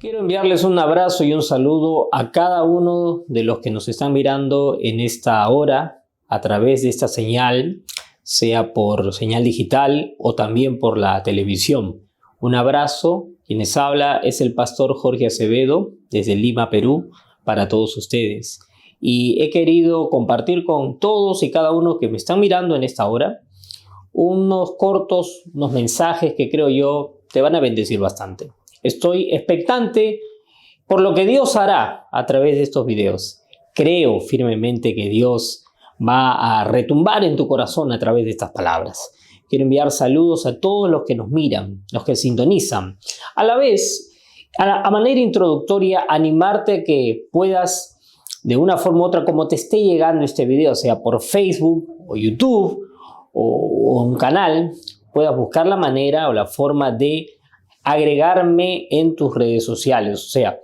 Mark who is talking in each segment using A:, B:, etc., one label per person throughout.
A: Quiero enviarles un abrazo y un saludo a cada uno de los que nos están mirando en esta hora a través de esta señal, sea por señal digital o también por la televisión. Un abrazo. Quienes habla es el pastor Jorge Acevedo desde Lima, Perú, para todos ustedes. Y he querido compartir con todos y cada uno que me están mirando en esta hora unos mensajes que creo yo te van a bendecir bastante. Estoy expectante por lo que Dios hará a través de estos videos. Creo firmemente que Dios va a retumbar en tu corazón a través de estas palabras. Quiero enviar saludos a todos los que nos miran, los que sintonizan. A la vez, a manera introductoria, animarte a que puedas, de una forma u otra, como te esté llegando este video, sea por Facebook o YouTube o un canal, puedas buscar la manera o la forma de agregarme en tus redes sociales. O sea,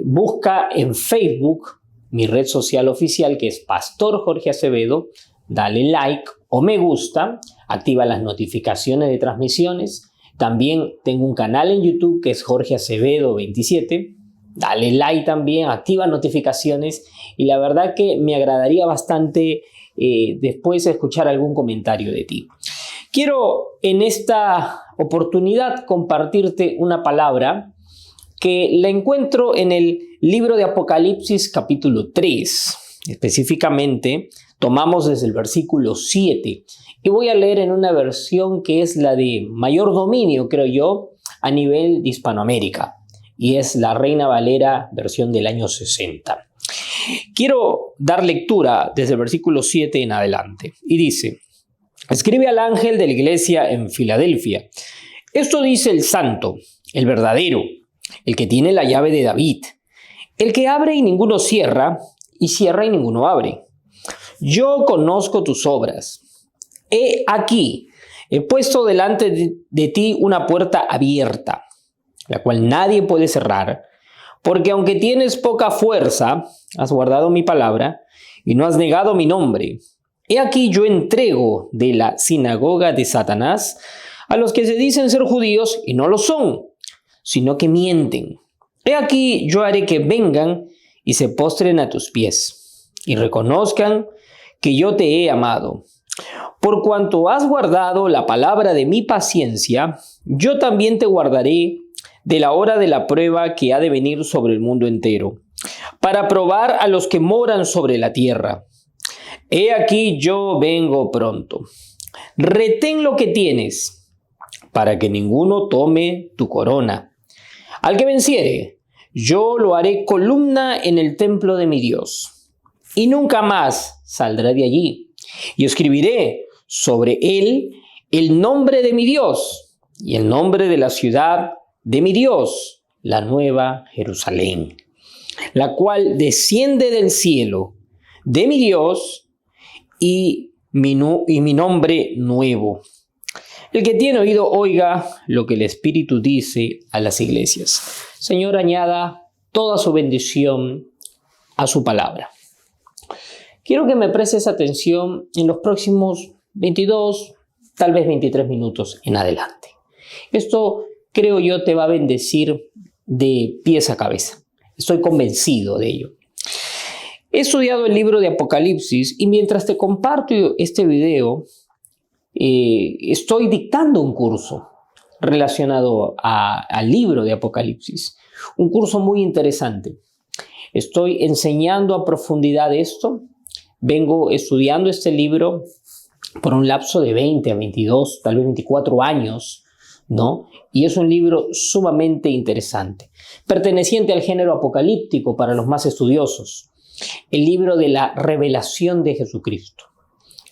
A: busca en Facebook mi red social oficial, que es Pastor Jorge Acevedo, dale like o me gusta, activa las notificaciones de transmisiones. También tengo un canal en YouTube que es Jorge Acevedo 27, dale like también, activa notificaciones y la verdad que me agradaría bastante después escuchar algún comentario de ti. Quiero en esta oportunidad compartirte una palabra que la encuentro en el libro de Apocalipsis capítulo 3. Específicamente tomamos desde el versículo 7 y voy a leer en una versión que es la de mayor dominio, creo yo, a nivel de Hispanoamérica, y es la Reina Valera versión del año 60. Quiero dar lectura desde el versículo 7 en adelante y dice: escribe al ángel de la iglesia en Filadelfia. Esto dice el santo, el verdadero, el que tiene la llave de David, el que abre y ninguno cierra, y cierra y ninguno abre. Yo conozco tus obras. He aquí, he puesto delante de ti una puerta abierta, la cual nadie puede cerrar, porque aunque tienes poca fuerza, has guardado mi palabra y no has negado mi nombre. He aquí yo entrego de la sinagoga de Satanás a los que se dicen ser judíos y no lo son, sino que mienten. He aquí yo haré que vengan y se postren a tus pies y reconozcan que yo te he amado. Por cuanto has guardado la palabra de mi paciencia, yo también te guardaré de la hora de la prueba que ha de venir sobre el mundo entero, para probar a los que moran sobre la tierra. He aquí yo vengo pronto. Retén lo que tienes, para que ninguno tome tu corona. Al que venciere, yo lo haré columna en el templo de mi Dios, y nunca más saldrá de allí. Y escribiré sobre él el nombre de mi Dios y el nombre de la ciudad de mi Dios, la nueva Jerusalén, la cual desciende del cielo de mi Dios y mi nombre nuevo. El que tiene oído, oiga lo que el Espíritu dice a las iglesias. Señor, añada toda su bendición a su palabra. Quiero que me prestes atención en los próximos 22, tal vez 23 minutos en adelante. Esto, creo yo, te va a bendecir de pies a cabeza. Estoy convencido de ello. He estudiado el libro de Apocalipsis y mientras te comparto este video, estoy dictando un curso relacionado al libro de Apocalipsis. Un curso muy interesante. Estoy enseñando a profundidad esto. Vengo estudiando este libro por un lapso de 20 a 22, tal vez 24 años, ¿no? Y es un libro sumamente interesante, perteneciente al género apocalíptico para los más estudiosos. El libro de la revelación de Jesucristo.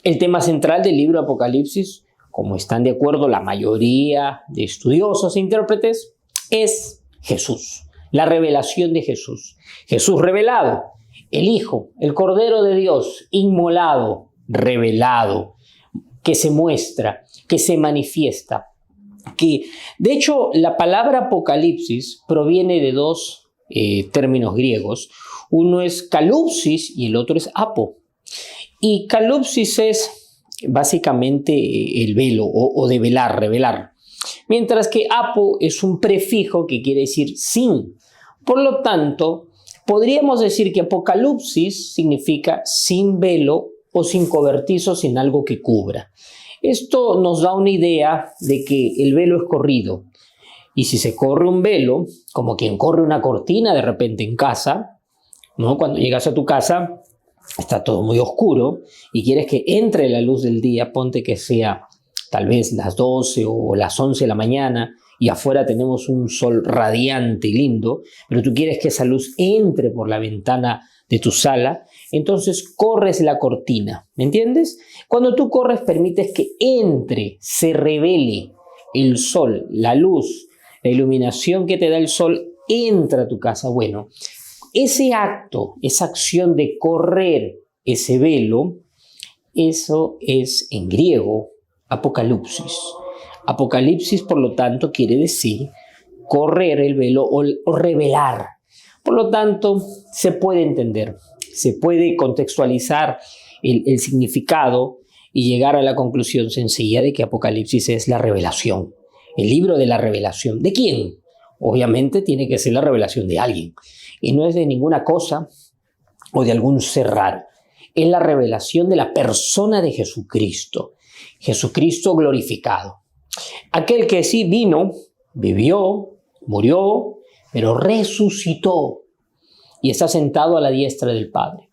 A: El tema central del libro de Apocalipsis, como están de acuerdo la mayoría de estudiosos e intérpretes, es Jesús, la revelación de Jesús. Jesús revelado, el Hijo, el Cordero de Dios, inmolado, revelado, que se muestra, que se manifiesta. De hecho, la palabra Apocalipsis proviene de dos términos griegos. Uno es kalupsis y el otro es apo. Y kalupsis es básicamente el velo o develar, revelar. mientras que apo es un prefijo que quiere decir sin. Por lo tanto, podríamos decir que Apocalipsis significa sin velo o sin cobertizo, sin algo que cubra. Esto nos da una idea de que el velo es corrido. Y si se corre un velo, como quien corre una cortina de repente en casa, ¿no? Cuando llegas a tu casa, está todo muy oscuro y quieres que entre la luz del día, ponte que sea tal vez las 12 o las 11 de la mañana y afuera tenemos un sol radiante y lindo, pero tú quieres que esa luz entre por la ventana de tu sala, entonces corres la cortina, ¿me entiendes? Cuando tú corres permites que entre, se revele el sol, la luz, la iluminación que te da el sol entra a tu casa. Bueno, ese acto, esa acción de correr ese velo, eso es en griego Apocalipsis. Apocalipsis, por lo tanto, quiere decir correr el velo o revelar. Por lo tanto, se puede entender, se puede contextualizar el significado y llegar a la conclusión sencilla de que Apocalipsis es la revelación, el libro de la revelación. ¿De quién? Obviamente tiene que ser la revelación de alguien y no es de ninguna cosa o de algún ser raro. Es la revelación de la persona de Jesucristo, Jesucristo glorificado. Aquel que sí vino, vivió, murió, pero resucitó y está sentado a la diestra del Padre.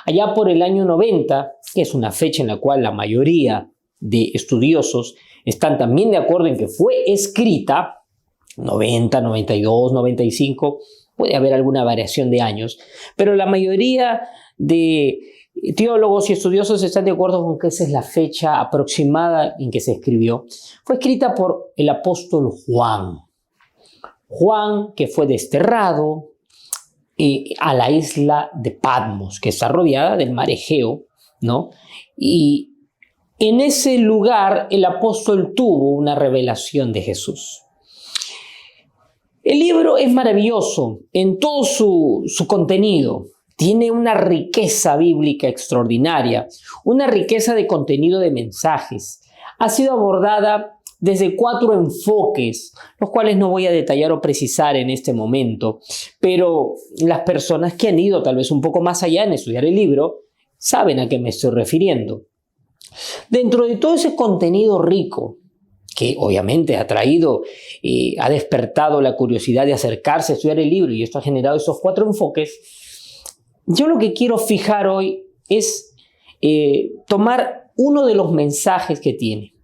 A: Allá por el año 90, que es una fecha en la cual la mayoría de estudiosos están también de acuerdo en que fue escrita, 90, 92, 95, puede haber alguna variación de años, pero la mayoría de teólogos y estudiosos están de acuerdo con que esa es la fecha aproximada en que se escribió. Fue escrita por el apóstol Juan. Juan, que fue desterrado a la isla de Patmos, que está rodeada del mar Egeo, ¿no? Y en ese lugar el apóstol tuvo una revelación de Jesús. El libro es maravilloso en todo su contenido. Tiene una riqueza bíblica extraordinaria, una riqueza de contenido de mensajes. Ha sido abordada desde 4 enfoques, los cuales no voy a detallar o precisar en este momento, pero las personas que han ido tal vez un poco más allá en estudiar el libro saben a qué me estoy refiriendo. Dentro de todo ese contenido rico, que obviamente ha traído, ha despertado la curiosidad de acercarse a estudiar el libro y esto ha generado esos 4 enfoques, yo lo que quiero fijar hoy es tomar uno de los mensajes que tiene.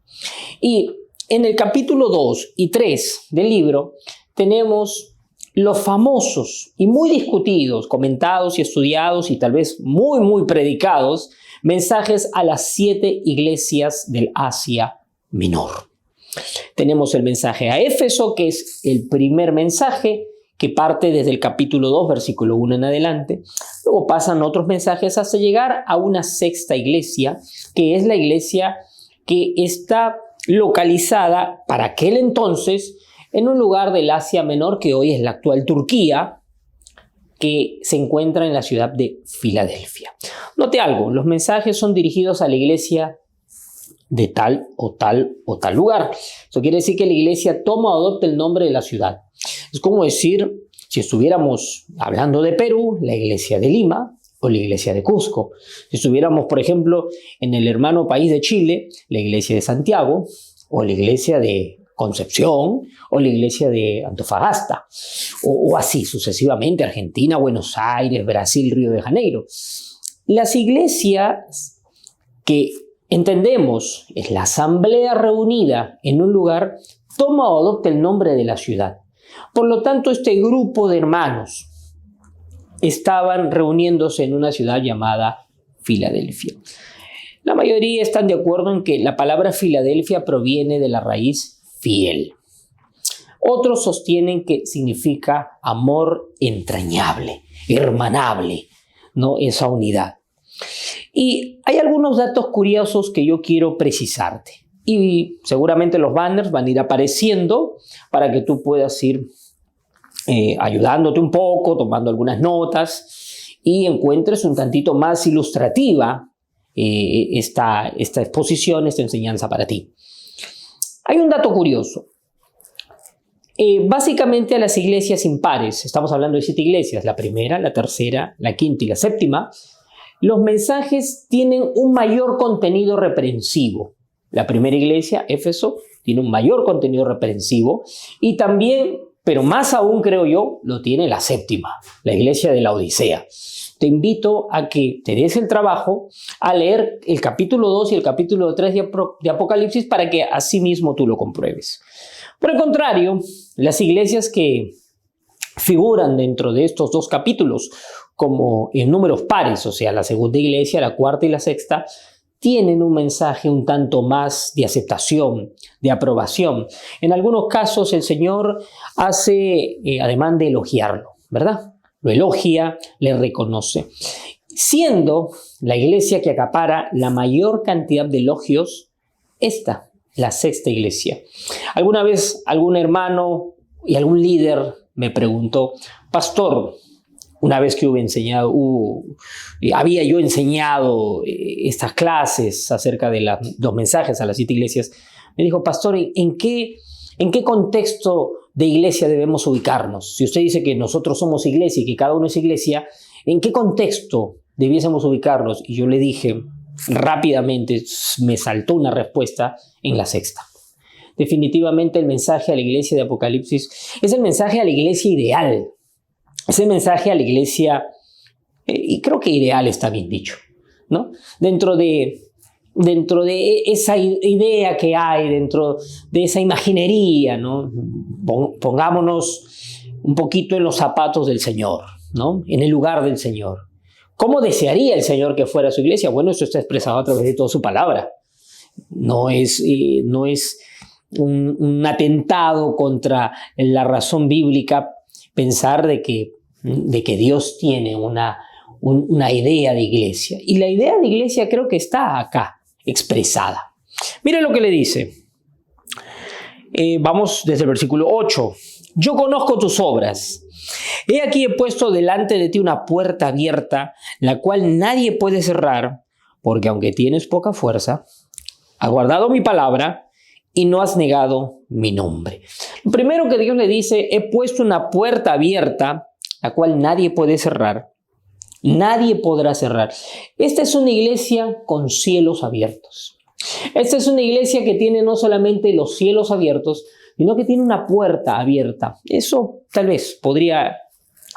A: Y en el capítulo 2 y 3 del libro tenemos los famosos y muy discutidos, comentados y estudiados y tal vez muy predicados mensajes a las 7 iglesias del Asia Menor. Tenemos el mensaje a Éfeso, que es el primer mensaje que parte desde el capítulo 2, versículo 1 en adelante. Luego pasan otros mensajes hasta llegar a una 6ª iglesia, que es la iglesia que está localizada para aquel entonces en un lugar del Asia Menor que hoy es la actual Turquía, que se encuentra en la ciudad de Filadelfia. Note algo, los mensajes son dirigidos a la iglesia de tal o tal o tal lugar. Eso quiere decir que la iglesia toma o adopta el nombre de la ciudad. Es como decir, si estuviéramos hablando de Perú, la iglesia de Lima o la iglesia de Cusco. Si estuviéramos, por ejemplo, en el hermano país de Chile, la iglesia de Santiago o la iglesia de Concepción o la iglesia de Antofagasta o así sucesivamente, Argentina, Buenos Aires, Brasil, Río de Janeiro. Las iglesias que entendemos es la asamblea reunida en un lugar, toma o adopta el nombre de la ciudad. Por lo tanto, este grupo de hermanos estaban reuniéndose en una ciudad llamada Filadelfia. La mayoría están de acuerdo en que la palabra Filadelfia proviene de la raíz fiel. Otros sostienen que significa amor entrañable, hermanable, ¿no? Esa unidad. Y hay algunos datos curiosos que yo quiero precisarte. Y seguramente los banners van a ir apareciendo para que tú puedas ir ayudándote un poco, tomando algunas notas y encuentres un tantito más ilustrativa esta exposición, esta enseñanza para ti. Hay un dato curioso. Básicamente a las iglesias impares, estamos hablando de 7 iglesias, la primera, la tercera, la quinta y la séptima, los mensajes tienen un mayor contenido reprensivo. La primera iglesia, Éfeso, tiene un mayor contenido reprensivo y también, pero más aún creo yo, lo tiene la séptima, la iglesia de la Odisea. Te invito a que te des el trabajo a leer el capítulo 2 y el capítulo 3 de Apocalipsis para que así mismo tú lo compruebes. Por el contrario, las iglesias que figuran dentro de estos 2 capítulos como en números pares, o sea, la segunda iglesia, la cuarta y la sexta, tienen un mensaje un tanto más de aceptación, de aprobación. En algunos casos el Señor hace ademán de elogiarlo, ¿verdad? Lo elogia, le reconoce. Siendo la iglesia que acapara la mayor cantidad de elogios, esta, la sexta iglesia. Alguna vez algún hermano y algún líder me preguntó, pastor, una vez que había yo enseñado estas clases acerca de los mensajes a las 7 iglesias, me dijo, pastor, ¿en qué contexto de iglesia debemos ubicarnos? Si usted dice que nosotros somos iglesia y que cada uno es iglesia, ¿en qué contexto debiésemos ubicarnos? Y yo le dije, rápidamente me saltó una respuesta en la sexta. Definitivamente el mensaje a la iglesia de Apocalipsis es el mensaje a la iglesia ideal. Es el mensaje a la iglesia, y creo que ideal está bien dicho, ¿no? Dentro de esa idea que hay, dentro de esa imaginería, ¿no? Pongámonos un poquito en los zapatos del Señor, ¿no? En el lugar del Señor. ¿Cómo desearía el Señor que fuera su iglesia? Bueno, eso está expresado a través de toda su palabra. No es un atentado contra la razón bíblica pensar de que Dios tiene una idea de iglesia. Y la idea de iglesia creo que está acá expresada. Mire lo que le dice. Vamos desde el versículo 8. Yo conozco tus obras. He aquí he puesto delante de ti una puerta abierta, la cual nadie puede cerrar, porque aunque tienes poca fuerza, has guardado mi palabra y no has negado mi nombre. Lo primero que Dios le dice, he puesto una puerta abierta, la cual nadie puede cerrar. Nadie podrá cerrar. Esta es una iglesia con cielos abiertos. Esta es una iglesia que tiene no solamente los cielos abiertos, sino que tiene una puerta abierta. Eso tal vez podría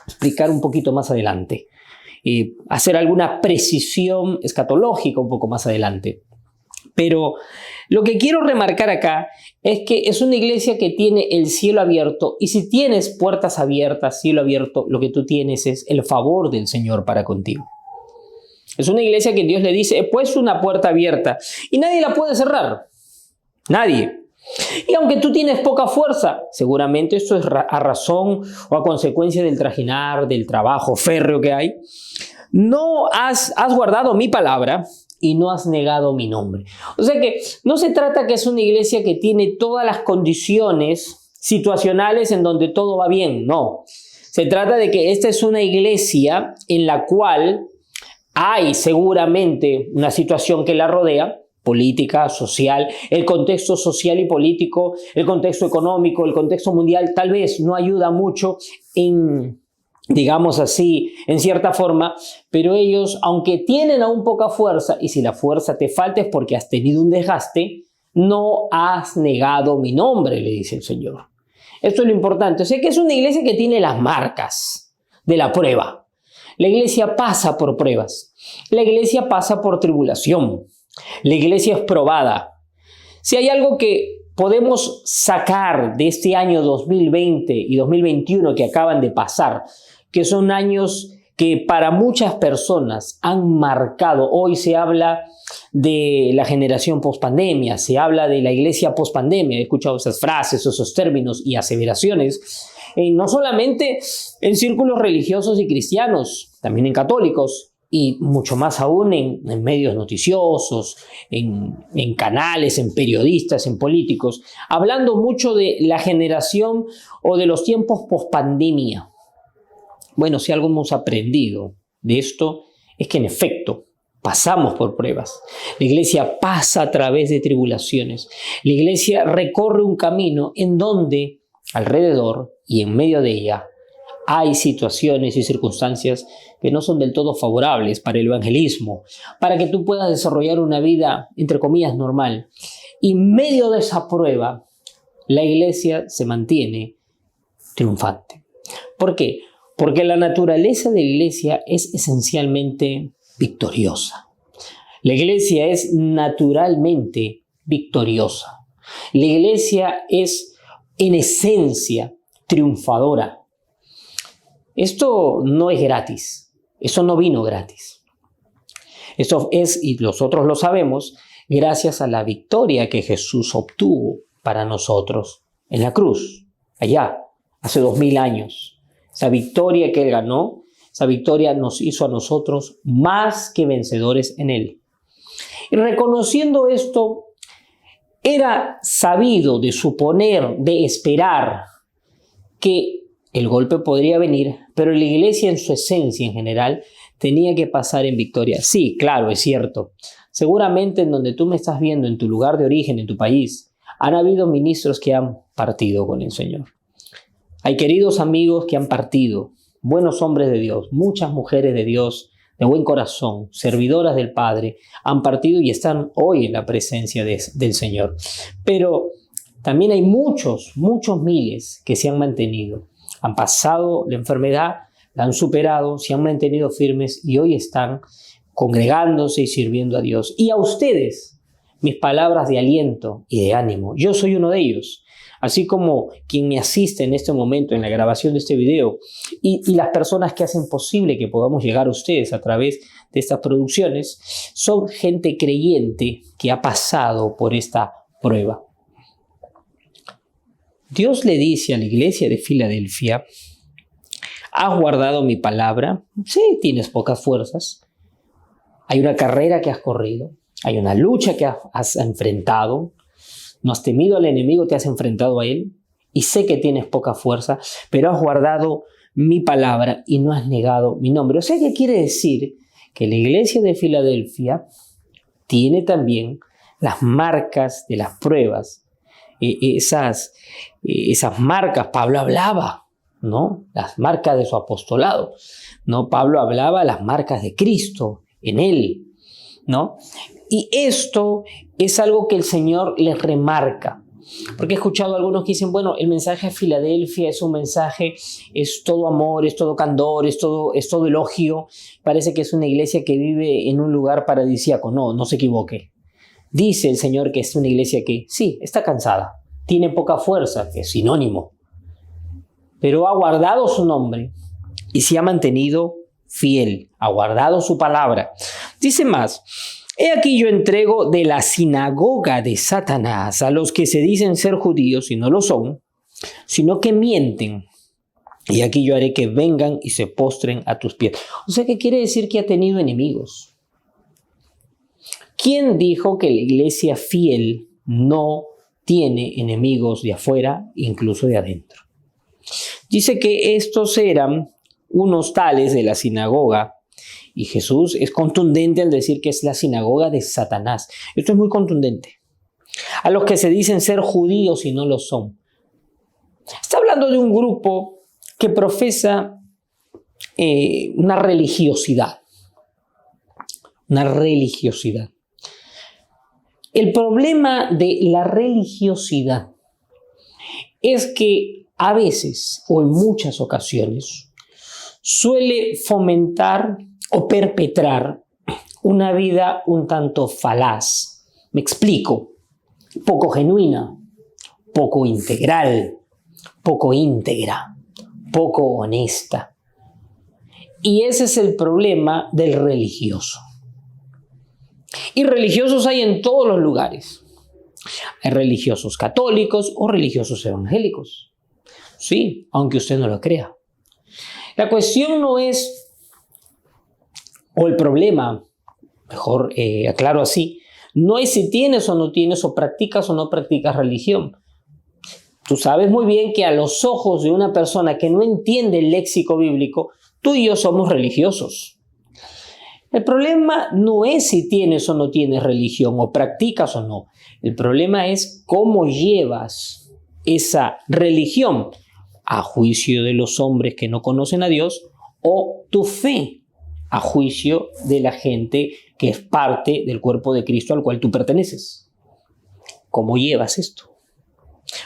A: explicar un poquito más adelante. Hacer alguna precisión escatológica un poco más adelante. Pero lo que quiero remarcar acá es que es una iglesia que tiene el cielo abierto, y si tienes puertas abiertas, cielo abierto, lo que tú tienes es el favor del Señor para contigo. Es una iglesia que Dios le dice, he puesto una puerta abierta y nadie la puede cerrar. Nadie. Y aunque tú tienes poca fuerza, seguramente esto es a razón o a consecuencia del trajinar, del trabajo férreo que hay, no has guardado mi palabra y no has negado mi nombre. O sea que no se trata que es una iglesia que tiene todas las condiciones situacionales en donde todo va bien, no. Se trata de que esta es una iglesia en la cual hay seguramente una situación que la rodea, política, social, el contexto social y político, el contexto económico, el contexto mundial, tal vez no ayuda mucho en, digamos así, en cierta forma, pero ellos, aunque tienen aún poca fuerza, y si la fuerza te falta es porque has tenido un desgaste, no has negado mi nombre, le dice el Señor. Esto es lo importante. O sea que es una iglesia que tiene las marcas de la prueba. La iglesia pasa por pruebas. La iglesia pasa por tribulación. La iglesia es probada. Si hay algo que podemos sacar de este año 2020 y 2021 que acaban de pasar, que son años que para muchas personas han marcado. Hoy se habla de la generación pospandemia, se habla de la iglesia pospandemia. He escuchado esas frases, esos términos y aseveraciones, no solamente en círculos religiosos y cristianos, también en católicos, y mucho más aún en medios noticiosos, en canales, en periodistas, en políticos, hablando mucho de la generación o de los tiempos pospandemia. Bueno, si algo hemos aprendido de esto es que en efecto pasamos por pruebas. La iglesia pasa a través de tribulaciones. La iglesia recorre un camino en donde alrededor y en medio de ella hay situaciones y circunstancias que no son del todo favorables para el evangelismo, para que tú puedas desarrollar una vida, entre comillas, normal. Y en medio de esa prueba, la iglesia se mantiene triunfante. ¿Por qué? Porque la naturaleza de la iglesia es esencialmente victoriosa. La iglesia es naturalmente victoriosa. La iglesia es en esencia triunfadora. Esto no es gratis. Eso no vino gratis. Esto es, y nosotros lo sabemos, gracias a la victoria que Jesús obtuvo para nosotros en la cruz, allá, hace 2000 años. Esa victoria que Él ganó, esa victoria nos hizo a nosotros más que vencedores en Él. Y reconociendo esto, era sabido de suponer, de esperar que el golpe podría venir, pero la iglesia en su esencia en general tenía que pasar en victoria. Sí, claro, es cierto. Seguramente en donde tú me estás viendo, en tu lugar de origen, en tu país, han habido ministros que han partido con el Señor. Hay queridos amigos que han partido, buenos hombres de Dios, muchas mujeres de Dios, de buen corazón, servidoras del Padre, han partido y están hoy en la presencia del Señor. Pero también hay muchos miles que se han mantenido. Han pasado la enfermedad, la han superado, se han mantenido firmes y hoy están congregándose y sirviendo a Dios. Y a ustedes, mis palabras de aliento y de ánimo. Yo soy uno de ellos, así como quien me asiste en este momento en la grabación de este video y las personas que hacen posible que podamos llegar a ustedes a través de estas producciones, son gente creyente que ha pasado por esta prueba. Dios le dice a la iglesia de Filadelfia: ¿has guardado mi palabra? Sí, tienes pocas fuerzas. Hay una carrera que has corrido. Hay una lucha que has enfrentado. No has temido al enemigo, te has enfrentado a él. Y sé que tienes poca fuerza, pero has guardado mi palabra y no has negado mi nombre. O sea, ¿qué quiere decir? Que la iglesia de Filadelfia tiene también las marcas de las pruebas. Esas marcas, Pablo hablaba, ¿no? Las marcas de su apostolado, ¿no? Pablo hablaba las marcas de Cristo en él, ¿no? Y esto es algo que el Señor les remarca. Porque he escuchado a algunos que dicen, bueno, el mensaje de Filadelfia es un mensaje, es todo amor, es todo candor, es todo elogio. Parece que es una iglesia que vive en un lugar paradisíaco. No se equivoque. Dice el Señor que es una iglesia que, sí, está cansada, tiene poca fuerza, que es sinónimo, pero ha guardado su nombre y se ha mantenido fiel, ha guardado su palabra. Dice más: he aquí yo entrego de la sinagoga de Satanás a los que se dicen ser judíos y no lo son, sino que mienten. Y aquí yo haré que vengan y se postren a tus pies. O sea, ¿qué quiere decir? Que ha tenido enemigos. ¿Quién dijo que la iglesia fiel no tiene enemigos de afuera, incluso de adentro? Dice que estos eran unos tales de la sinagoga, y Jesús es contundente al decir que es la sinagoga de Satanás. Esto es muy contundente. A los que se dicen ser judíos y no lo son. Está hablando de un grupo que profesa una religiosidad. Una religiosidad. El problema de la religiosidad es que a veces o en muchas ocasiones suele fomentar o perpetrar una vida un tanto falaz. Me explico. Poco genuina, poco integral, poco íntegra, poco honesta. Y ese es el problema del religioso. Y religiosos hay en todos los lugares. Hay religiosos católicos o religiosos evangélicos. Sí, aunque usted no lo crea. La cuestión no es, o el problema, mejor aclaro así, no es si tienes o no tienes, o practicas religión. Tú sabes muy bien que a los ojos de una persona que no entiende el léxico bíblico, tú y yo somos religiosos. El problema no es si tienes o no tienes religión, o practicas o no. El problema es cómo llevas esa religión a juicio de los hombres que no conocen a Dios, o tu fe a juicio de la gente que es parte del cuerpo de Cristo al cual tú perteneces. ¿Cómo llevas esto?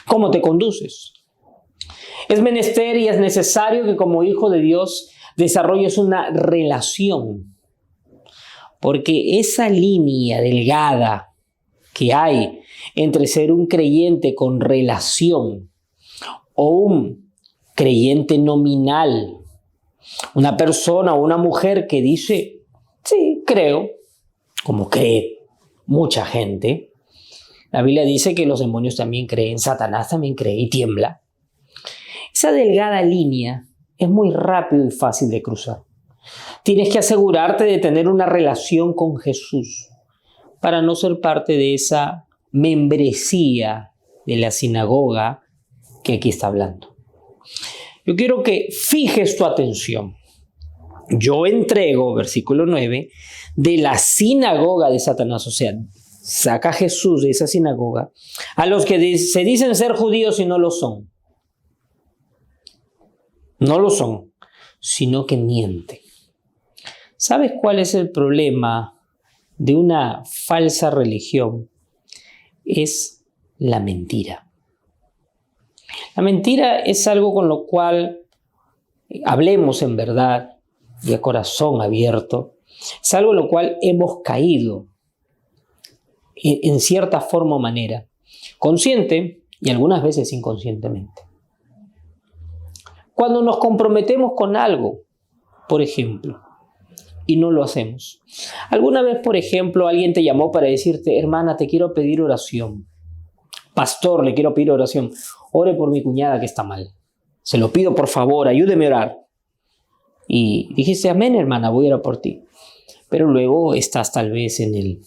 A: ¿Cómo te conduces? Es menester y es necesario que como hijo de Dios desarrolles una relación, porque esa línea delgada que hay entre ser un creyente con relación o un creyente nominal, una persona o una mujer que dice, sí, creo, como cree mucha gente. La Biblia dice que los demonios también creen, Satanás también cree y tiembla. Esa delgada línea es muy rápido y fácil de cruzar. Tienes que asegurarte de tener una relación con Jesús para no ser parte de esa membresía de la sinagoga que aquí está hablando. Yo quiero que fijes tu atención. Yo entrego, versículo 9, de la sinagoga de Satanás, o sea, saca a Jesús de esa sinagoga, a los que se dicen ser judíos y no lo son. No lo son, sino que mienten. ¿Sabes cuál es el problema de una falsa religión? Es la mentira. La mentira es algo con lo cual hablemos en verdad y a corazón abierto. Es algo en lo cual hemos caído en cierta forma o manera, consciente y algunas veces inconscientemente. Cuando nos comprometemos con algo, por ejemplo, y no lo hacemos. Alguna vez, por ejemplo, alguien te llamó para decirte, hermana, te quiero pedir oración. Pastor, le quiero pedir oración. Ore por mi cuñada que está mal. Se lo pido, por favor, ayúdeme a orar. Y dijiste, amén, hermana, voy a orar por ti. Pero luego estás tal vez en el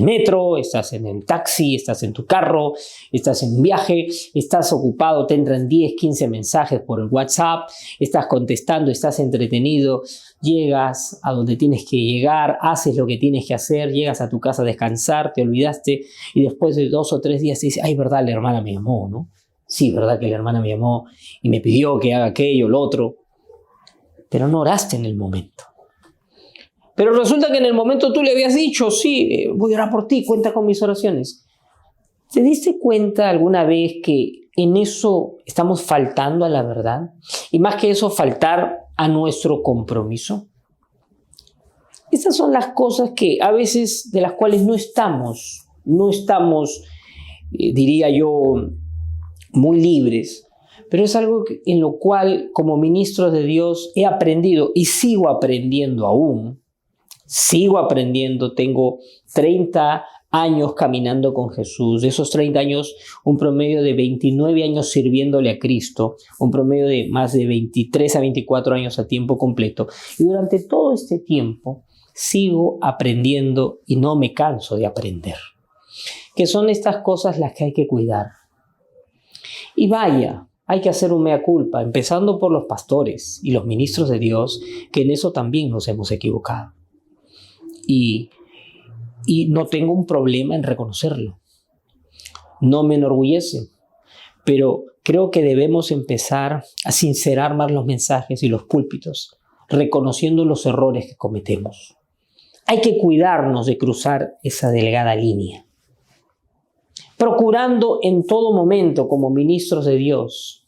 A: metro, estás en el taxi, estás en tu carro, estás en un viaje, estás ocupado, te entran 10, 15 mensajes por el WhatsApp, estás contestando, estás entretenido, llegas a donde tienes que llegar, haces lo que tienes que hacer, llegas a tu casa a descansar, te olvidaste y después de 2 o 3 días te dices, ay, verdad, la hermana me llamó, ¿no? Sí, verdad que la hermana me llamó y me pidió que haga aquello, lo otro, pero no oraste en el momento. Pero resulta que en el momento tú le habías dicho, sí, voy a orar por ti, cuenta con mis oraciones. ¿Te diste cuenta alguna vez que en eso estamos faltando a la verdad? Y más que eso, faltar a nuestro compromiso. Estas son las cosas que a veces de las cuales no estamos, diría yo, muy libres. Pero es algo en lo cual, como ministro de Dios, he aprendido y sigo aprendiendo aún. Sigo aprendiendo, tengo 30 años caminando con Jesús. De esos 30 años, un promedio de 29 años sirviéndole a Cristo, un promedio de más de 23 a 24 años a tiempo completo. Y durante todo este tiempo sigo aprendiendo y no me canso de aprender. Que son estas cosas las que hay que cuidar. Y vaya, hay que hacer un mea culpa, empezando por los pastores y los ministros de Dios, que en eso también nos hemos equivocado. Y no tengo un problema en reconocerlo. No me enorgullece, pero creo que debemos empezar a sincerar más los mensajes y los púlpitos, reconociendo los errores que cometemos. Hay que cuidarnos de cruzar esa delgada línea, procurando en todo momento como ministros de Dios.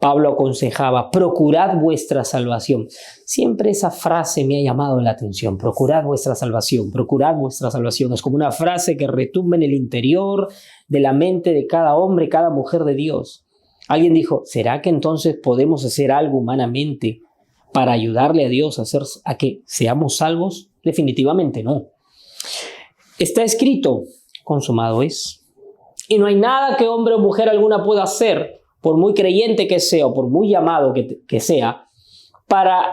A: Pablo aconsejaba, procurad vuestra salvación. Siempre esa frase me ha llamado la atención, procurad vuestra salvación, procurad vuestra salvación. Es como una frase que retumba en el interior de la mente de cada hombre, cada mujer de Dios. Alguien dijo, ¿será que entonces podemos hacer algo humanamente para ayudarle a Dios a que seamos salvos? Definitivamente no. Está escrito, consumado es. Y no hay nada que hombre o mujer alguna pueda hacer, por muy creyente que sea o por muy llamado que sea, para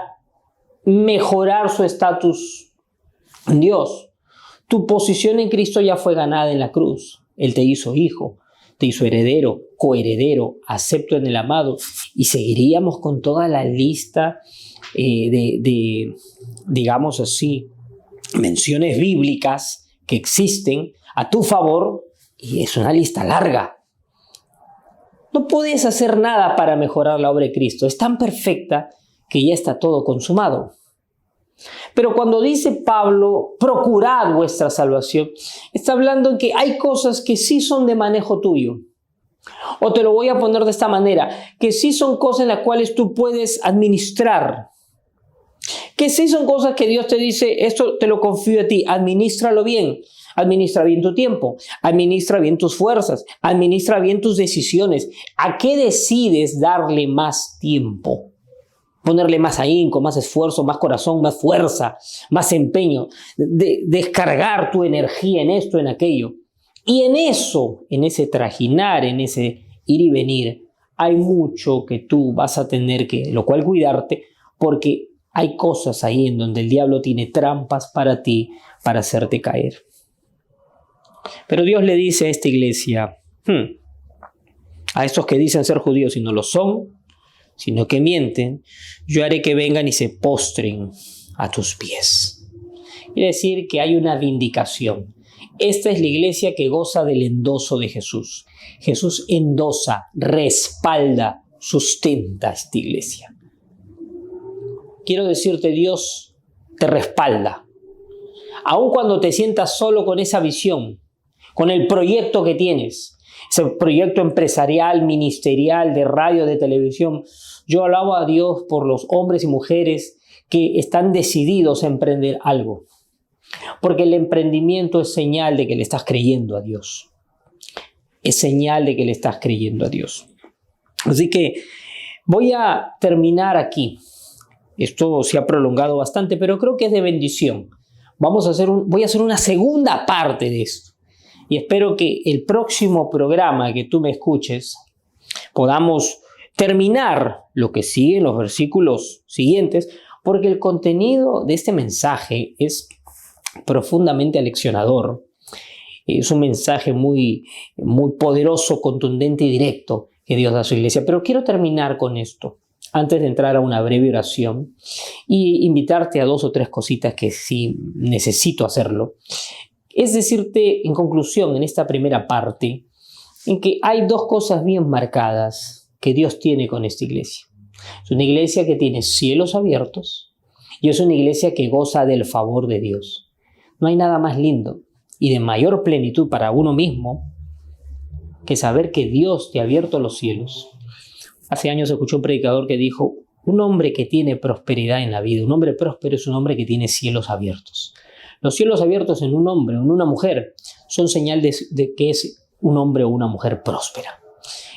A: mejorar su estatus en Dios. Tu posición en Cristo ya fue ganada en la cruz. Él te hizo hijo, te hizo heredero, coheredero, acepto en el amado. Y seguiríamos con toda la lista digamos así, menciones bíblicas que existen a tu favor, y es una lista larga. No puedes hacer nada para mejorar la obra de Cristo. Es tan perfecta que ya está todo consumado. Pero cuando dice Pablo, procurad vuestra salvación, está hablando en que hay cosas que sí son de manejo tuyo. O te lo voy a poner de esta manera, que sí son cosas en las cuales tú puedes administrar. Que sí son cosas que Dios te dice, esto te lo confío a ti, administralo bien. Administra bien tu tiempo, administra bien tus fuerzas, administra bien tus decisiones. ¿A qué decides darle más tiempo? Ponerle más ahínco, más esfuerzo, más corazón, más fuerza, más empeño. Descargar tu energía en esto, en aquello. Y en eso, en ese trajinar, en ese ir y venir, hay mucho que tú vas a tener que, lo cual cuidarte, porque hay cosas ahí en donde el diablo tiene trampas para ti, para hacerte caer. Pero Dios le dice a esta iglesia, a estos que dicen ser judíos y no lo son, sino que mienten, yo haré que vengan y se postren a tus pies. Quiere decir que hay una vindicación. Esta es la iglesia que goza del endoso de Jesús. Jesús endosa, respalda, sustenta a esta iglesia. Quiero decirte, Dios te respalda. Aun cuando te sientas solo con esa visión, con el proyecto que tienes, ese proyecto empresarial, ministerial, de radio, de televisión. Yo alabo a Dios por los hombres y mujeres que están decididos a emprender algo. Porque el emprendimiento es señal de que le estás creyendo a Dios. Es señal de que le estás creyendo a Dios. Así que voy a terminar aquí. Esto se ha prolongado bastante, pero creo que es de bendición. Voy a hacer una segunda parte de esto. Y espero que el próximo programa que tú me escuches podamos terminar lo que sigue en los versículos siguientes, porque el contenido de este mensaje es profundamente aleccionador. Es un mensaje muy, muy poderoso, contundente y directo que Dios da a su iglesia. Pero quiero terminar con esto, antes de entrar a una breve oración y invitarte a 2 o 3 cositas que sí necesito hacerlo. Es decirte, en conclusión, en esta primera parte, en que hay 2 cosas bien marcadas que Dios tiene con esta iglesia. Es una iglesia que tiene cielos abiertos y es una iglesia que goza del favor de Dios. No hay nada más lindo y de mayor plenitud para uno mismo que saber que Dios te ha abierto los cielos. Hace años escuché un predicador que dijo, un hombre que tiene prosperidad en la vida, un hombre próspero es un hombre que tiene cielos abiertos. Los cielos abiertos en un hombre o en una mujer son señal de que es un hombre o una mujer próspera.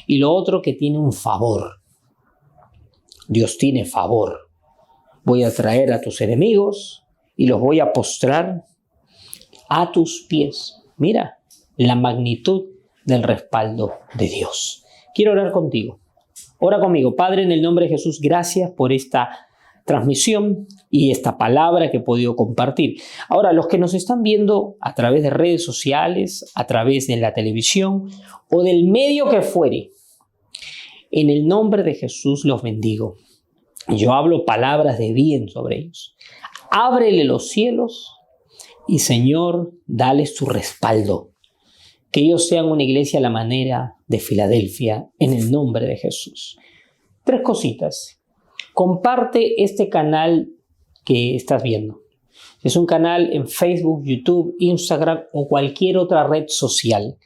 A: Y lo otro, que tiene un favor. Dios tiene favor. Voy a traer a tus enemigos y los voy a postrar a tus pies. Mira la magnitud del respaldo de Dios. Quiero orar contigo. Ora conmigo. Padre, en el nombre de Jesús, gracias por esta transmisión y esta palabra que he podido compartir. Ahora, los que nos están viendo a través de redes sociales, a través de la televisión o del medio que fuere, en el nombre de Jesús los bendigo. Yo hablo palabras de bien sobre ellos. Ábrele los cielos y, Señor, dales tu respaldo. Que ellos sean una iglesia a la manera de Filadelfia, en el nombre de Jesús. 3 cositas. Comparte este canal que estás viendo. Es un canal en Facebook, YouTube, Instagram o cualquier otra red social.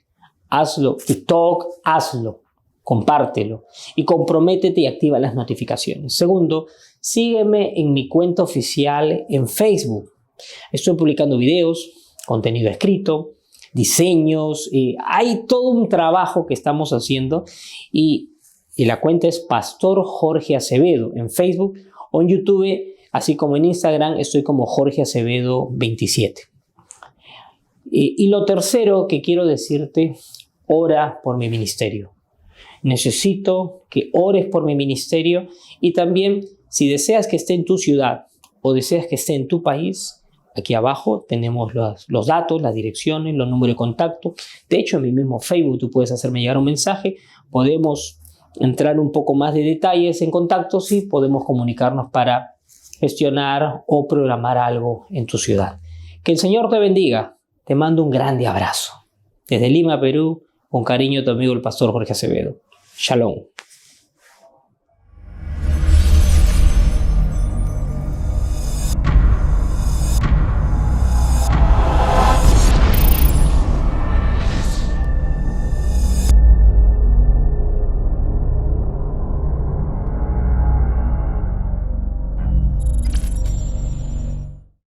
A: Hazlo. TikTok, hazlo. Compártelo. Y comprométete y activa las notificaciones. Segundo, sígueme en mi cuenta oficial en Facebook. Estoy publicando videos, contenido escrito, diseños. Hay todo un trabajo que estamos haciendo y la cuenta es Pastor Jorge Acevedo en Facebook o en YouTube, así como en Instagram estoy como Jorge Acevedo 27. Y lo tercero que quiero decirte, ora por mi ministerio. Necesito que ores por mi ministerio y también si deseas que esté en tu ciudad o deseas que esté en tu país, aquí abajo tenemos los datos, las direcciones, los números de contacto. De hecho, en mi mismo Facebook tú puedes hacerme llegar un mensaje, podemos entrar un poco más de detalles en contactos y podemos comunicarnos para gestionar o programar algo en tu ciudad. Que el Señor te bendiga. Te mando un grande abrazo. Desde Lima, Perú, con cariño tu amigo el Pastor Jorge Acevedo. Shalom.